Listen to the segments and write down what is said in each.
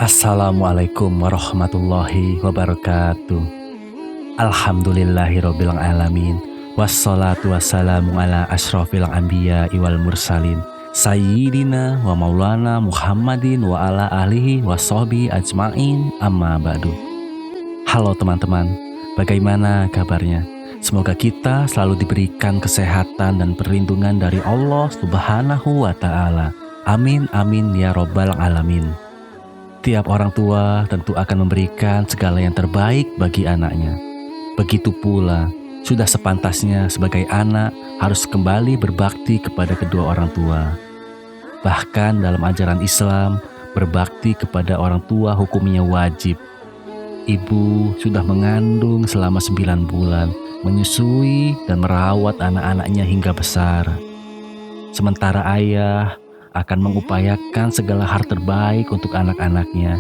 Assalamualaikum warahmatullahi wabarakatuh. Alhamdulillahirabbil alamin. Wassalatu wassalamu ala asyrofil anbiya wal mursalin. Sayyidina wa maulana Muhammadin wa ala alihi wa sahbihi ajma'in, amma ba'du. Halo teman-teman, bagaimana kabarnya? Semoga kita selalu diberikan kesehatan dan perlindungan dari Allah Subhanahu wa ta'ala. Amin amin ya rabbal alamin. Tiap orang tua tentu akan memberikan segala yang terbaik bagi anaknya. Begitu pula, sudah sepantasnya sebagai anak harus kembali berbakti kepada kedua orang tua. Bahkan dalam ajaran Islam, berbakti kepada orang tua hukumnya wajib. Ibu sudah mengandung selama 9 bulan, menyusui dan merawat anak-anaknya hingga besar. Sementara ayah akan mengupayakan segala hal terbaik untuk anak-anaknya.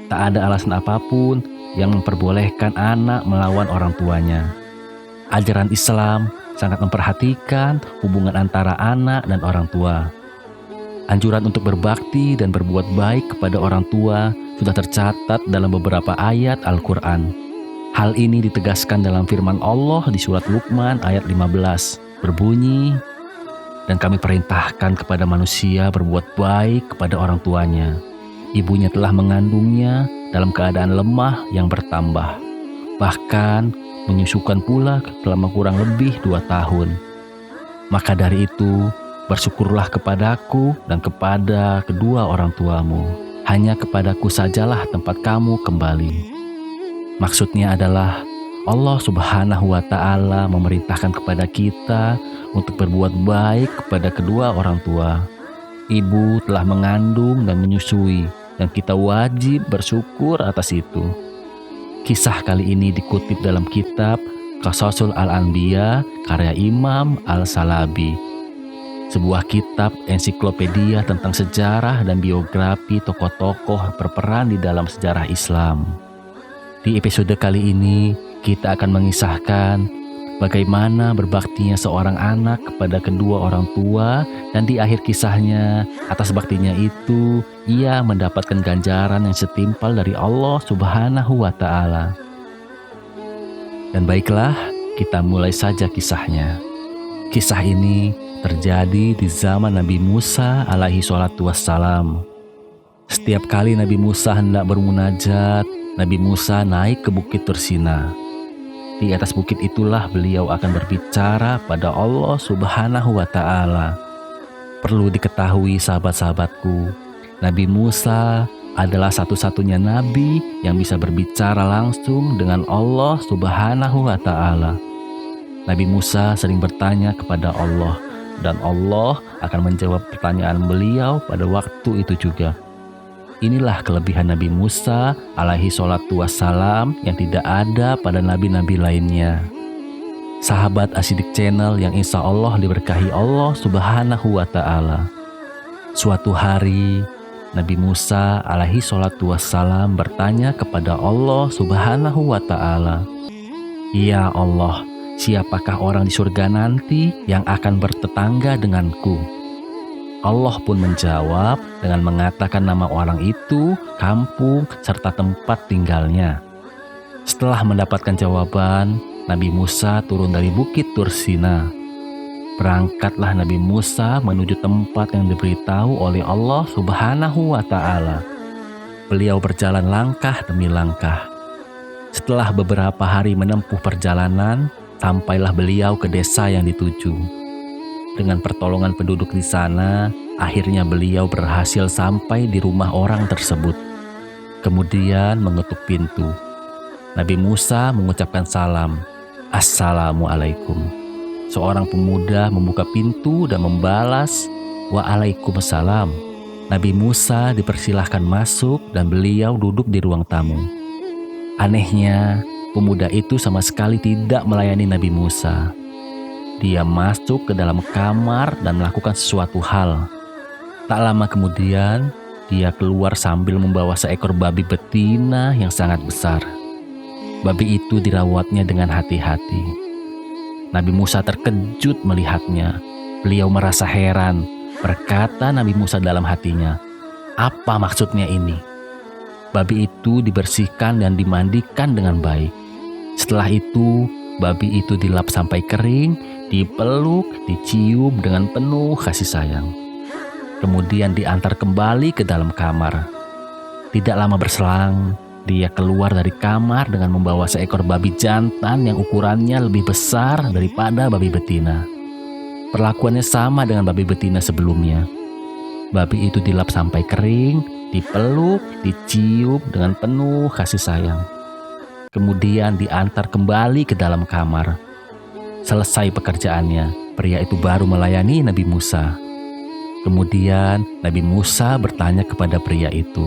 Tak ada alasan apapun yang memperbolehkan anak melawan orang tuanya. Ajaran Islam sangat memperhatikan hubungan antara anak dan orang tua. Anjuran untuk berbakti dan berbuat baik kepada orang tua sudah tercatat dalam beberapa ayat Al-Quran. Hal ini ditegaskan dalam firman Allah di surat Luqman ayat 15, berbunyi, "Dan kami perintahkan kepada manusia berbuat baik kepada orang tuanya. Ibunya telah mengandungnya dalam keadaan lemah yang bertambah. Bahkan menyusukan pula selama kurang lebih 2 tahun. Maka dari itu, bersyukurlah kepadaku dan kepada kedua orang tuamu. Hanya kepadaku sajalah tempat kamu kembali." Maksudnya adalah Allah Subhanahu wa ta'ala memerintahkan kepada kita untuk berbuat baik kepada kedua orang tua. Ibu telah mengandung dan menyusui, dan kita wajib bersyukur atas itu. Kisah kali ini dikutip dalam kitab Qasasul Al-Anbiya karya Imam Al-Salabi, sebuah kitab ensiklopedia tentang sejarah dan biografi tokoh-tokoh berperan di dalam sejarah Islam. Di episode kali ini, kita akan mengisahkan bagaimana berbaktinya seorang anak kepada kedua orang tua, dan di akhir kisahnya, atas baktinya itu, ia mendapatkan ganjaran yang setimpal dari Allah Subhanahu wa ta'ala. Dan baiklah, kita mulai saja kisahnya. Kisah ini terjadi di zaman Nabi Musa alaihi sholatu wassalam. Setiap kali Nabi Musa hendak bermunajat, Nabi Musa naik ke Bukit Tursina. Di atas bukit itulah beliau akan berbicara pada Allah Subhanahu wa ta'ala. Perlu diketahui sahabat-sahabatku, Nabi Musa adalah satu-satunya nabi yang bisa berbicara langsung dengan Allah Subhanahu wa ta'ala. Nabi Musa sering bertanya kepada Allah, dan Allah akan menjawab pertanyaan beliau pada waktu itu juga. Inilah kelebihan Nabi Musa alaihi sholatu wassalam yang tidak ada pada nabi-nabi lainnya. Sahabat Asyidik Channel yang insya Allah diberkahi Allah Subhanahu wa ta'ala. Suatu hari, Nabi Musa alaihi sholatu wassalam bertanya kepada Allah Subhanahu wa ta'ala, "Ya Allah, siapakah orang di surga nanti yang akan bertetangga denganku?" Allah pun menjawab dengan mengatakan nama orang itu, kampung, serta tempat tinggalnya. Setelah mendapatkan jawaban, Nabi Musa turun dari Bukit Tursina. Berangkatlah Nabi Musa menuju tempat yang diberitahu oleh Allah Subhanahu wa ta'ala. Beliau berjalan langkah demi langkah. Setelah beberapa hari menempuh perjalanan, sampailah beliau ke desa yang dituju. Dengan pertolongan penduduk di sana, akhirnya beliau berhasil sampai di rumah orang tersebut. Kemudian mengetuk pintu. Nabi Musa mengucapkan salam, "Assalamualaikum." Seorang pemuda membuka pintu dan membalas, "Waalaikumsalam." Nabi Musa dipersilahkan masuk dan beliau duduk di ruang tamu. Anehnya, pemuda itu sama sekali tidak melayani Nabi Musa. Dia masuk ke dalam kamar dan melakukan sesuatu hal. Tak lama kemudian, dia keluar sambil membawa seekor babi betina yang sangat besar. Babi itu dirawatnya dengan hati-hati. Nabi Musa terkejut melihatnya. Beliau merasa heran. Berkata Nabi Musa dalam hatinya, "Apa maksudnya ini?" Babi itu dibersihkan dan dimandikan dengan baik. Setelah itu, babi itu dilap sampai kering, dipeluk, dicium dengan penuh kasih sayang. Kemudian diantar kembali ke dalam kamar. Tidak lama berselang, dia keluar dari kamar dengan membawa seekor babi jantan yang ukurannya lebih besar daripada babi betina. Perlakuannya sama dengan babi betina sebelumnya. Babi itu dilap sampai kering, dipeluk, dicium dengan penuh kasih sayang. Kemudian diantar kembali ke dalam kamar. Selesai pekerjaannya, pria itu baru melayani Nabi Musa. Kemudian Nabi Musa bertanya kepada pria itu,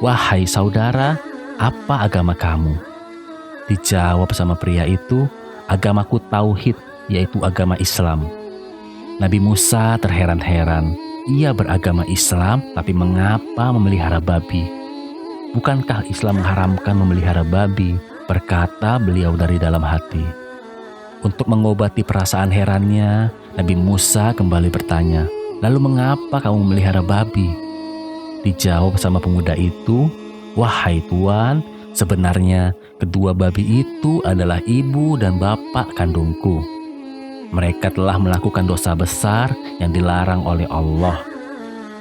"Wahai saudara, apa agama kamu?" Dijawab sama pria itu, "Agamaku tauhid, yaitu agama Islam." Nabi Musa terheran-heran. Ia beragama Islam, tapi mengapa memelihara babi? "Bukankah Islam mengharamkan memelihara babi?" berkata beliau dari dalam hati. Untuk mengobati perasaan herannya, Nabi Musa kembali bertanya, "Lalu mengapa kamu memelihara babi?" Dijawab sama pemuda itu, "Wahai Tuan, sebenarnya kedua babi itu adalah ibu dan bapak kandungku. Mereka telah melakukan dosa besar yang dilarang oleh Allah.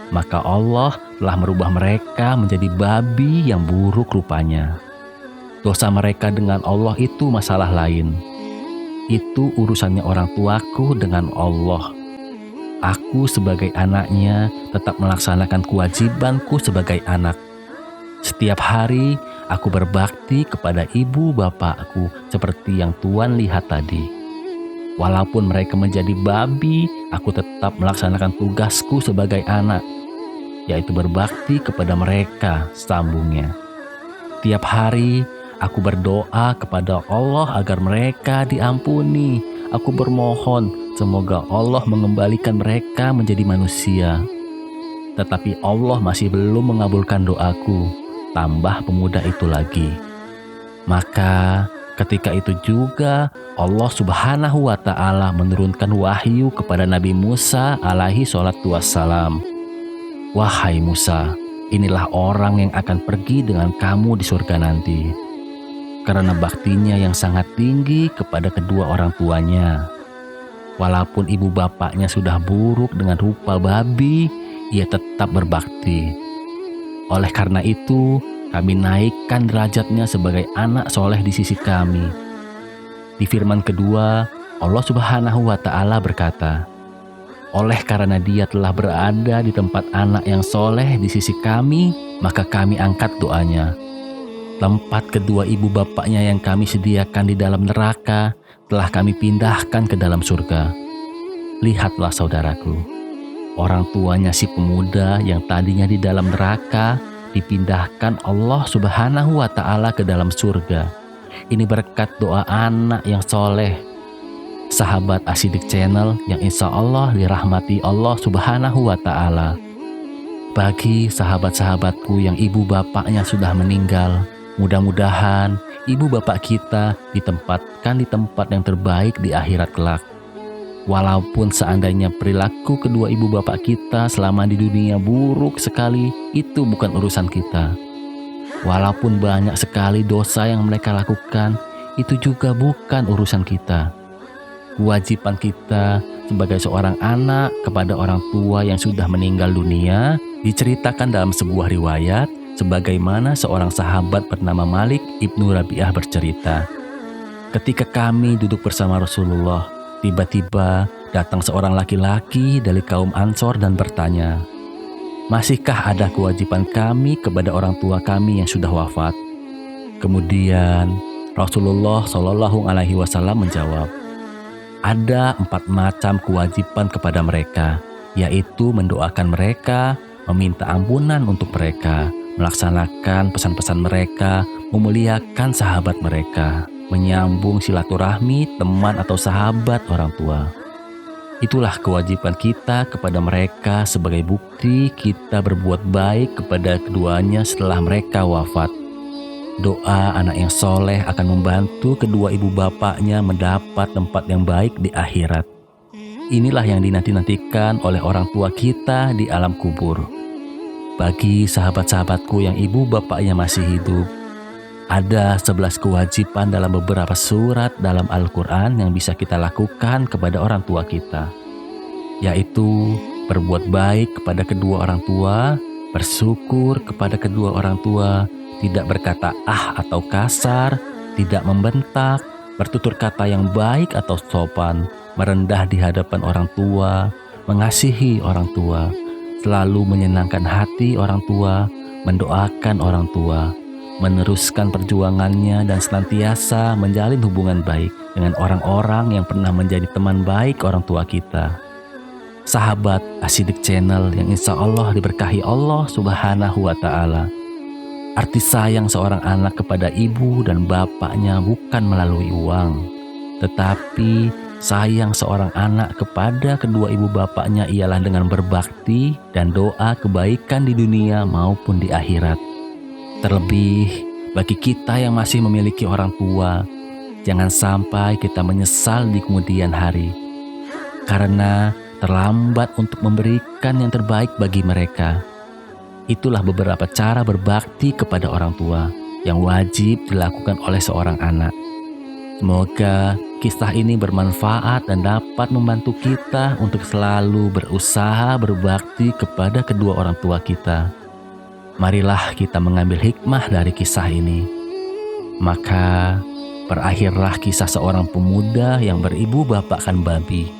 Maka Allah telah merubah mereka menjadi babi yang buruk rupanya. Dosa mereka dengan Allah itu masalah lain. Itu urusannya orang tuaku dengan Allah. Aku sebagai anaknya tetap melaksanakan kewajibanku sebagai anak. Setiap hari aku berbakti kepada ibu bapakku seperti yang Tuan lihat tadi. Walaupun mereka menjadi babi, aku tetap melaksanakan tugasku sebagai anak, yaitu berbakti kepada mereka," sambungnya. "Tiap hari aku berdoa kepada Allah agar mereka diampuni. Aku bermohon semoga Allah mengembalikan mereka menjadi manusia. Tetapi Allah masih belum mengabulkan doaku," tambah pemuda itu lagi. Maka ketika itu juga Allah Subhanahu wa Ta'ala menurunkan wahyu kepada Nabi Musa alaihi sholatu wassalam. "Wahai Musa, inilah orang yang akan pergi dengan kamu di surga nanti. Karena baktinya yang sangat tinggi kepada kedua orang tuanya. Walaupun ibu bapaknya sudah buruk dengan rupa babi, ia tetap berbakti. Oleh karena itu, kami naikkan derajatnya sebagai anak soleh di sisi kami." Di firman kedua, Allah Subhanahu wa Ta'ala berkata, "Oleh karena dia telah berada di tempat anak yang soleh di sisi kami, maka kami angkat doanya. Tempat kedua ibu bapaknya yang kami sediakan di dalam neraka telah kami pindahkan ke dalam surga. Lihatlah saudaraku, orang tuanya si pemuda yang tadinya di dalam neraka dipindahkan Allah Subhanahu wa Ta'ala ke dalam surga. Ini berkat doa anak yang soleh." Sahabat Asyidik Channel yang insya Allah dirahmati Allah Subhanahu wa Ta'ala. Bagi sahabat-sahabatku yang ibu bapaknya sudah meninggal, mudah-mudahan ibu bapak kita ditempatkan di tempat yang terbaik di akhirat kelak. Walaupun seandainya perilaku kedua ibu bapak kita selama di dunia buruk sekali, itu bukan urusan kita. Walaupun banyak sekali dosa yang mereka lakukan, itu juga bukan urusan kita. Kewajiban kita sebagai seorang anak kepada orang tua yang sudah meninggal dunia diceritakan dalam sebuah riwayat sebagaimana seorang sahabat bernama Malik ibnu Rabi'ah bercerita. "Ketika kami duduk bersama Rasulullah, tiba-tiba datang seorang laki-laki dari kaum Ansor dan bertanya, 'Masihkah ada kewajiban kami kepada orang tua kami yang sudah wafat?' Kemudian Rasulullah Shallallahu Alaihi Wasallam menjawab, 'Ada 4 macam kewajiban kepada mereka, yaitu mendoakan mereka, meminta ampunan untuk mereka, melaksanakan pesan-pesan mereka, memuliakan sahabat mereka, menyambung silaturahmi teman atau sahabat orang tua.' Itulah kewajiban kita kepada mereka sebagai bukti kita berbuat baik kepada keduanya setelah mereka wafat. Doa anak yang soleh akan membantu kedua ibu bapaknya mendapat tempat yang baik di akhirat. Inilah yang dinanti-nantikan oleh orang tua kita di alam kubur. Bagi sahabat-sahabatku yang ibu bapaknya masih hidup, ada 11 kewajiban dalam beberapa surat dalam Al-Quran yang bisa kita lakukan kepada orang tua kita, yaitu berbuat baik kepada kedua orang tua, bersyukur kepada kedua orang tua, tidak berkata ah atau kasar, tidak membentak, bertutur kata yang baik atau sopan, merendah di hadapan orang tua, mengasihi orang tua, selalu menyenangkan hati orang tua, mendoakan orang tua, meneruskan perjuangannya dan senantiasa menjalin hubungan baik dengan orang-orang yang pernah menjadi teman baik orang tua kita. Sahabat Asyidik Channel yang insya Allah diberkahi Allah Subhanahu wa Ta'ala. Arti sayang seorang anak kepada ibu dan bapaknya bukan melalui uang, tetapi sayang seorang anak kepada kedua ibu bapaknya ialah dengan berbakti dan doa kebaikan di dunia maupun di akhirat. Terlebih bagi kita yang masih memiliki orang tua, jangan sampai kita menyesal di kemudian hari, karena terlambat untuk memberikan yang terbaik bagi mereka. Itulah beberapa cara berbakti kepada orang tua yang wajib dilakukan oleh seorang anak. Semoga kisah ini bermanfaat dan dapat membantu kita untuk selalu berusaha berbakti kepada kedua orang tua kita. Marilah kita mengambil hikmah dari kisah ini. Maka berakhirlah kisah seorang pemuda yang beribu bapakkan babi.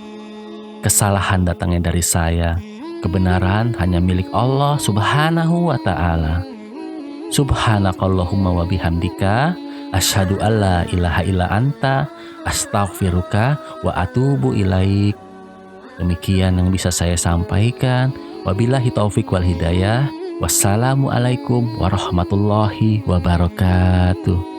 Kesalahan datangnya dari saya, kebenaran hanya milik Allah Subhanahu wa Ta'ala. Subhanakallahumma wa bihamdika, asyhadu alla ilaha illa anta, astaghfiruka wa atubu ilaik. Demikian yang bisa saya sampaikan. Wabillahi taufik wal hidayah. Wassalamualaikum warahmatullahi wabarakatuh.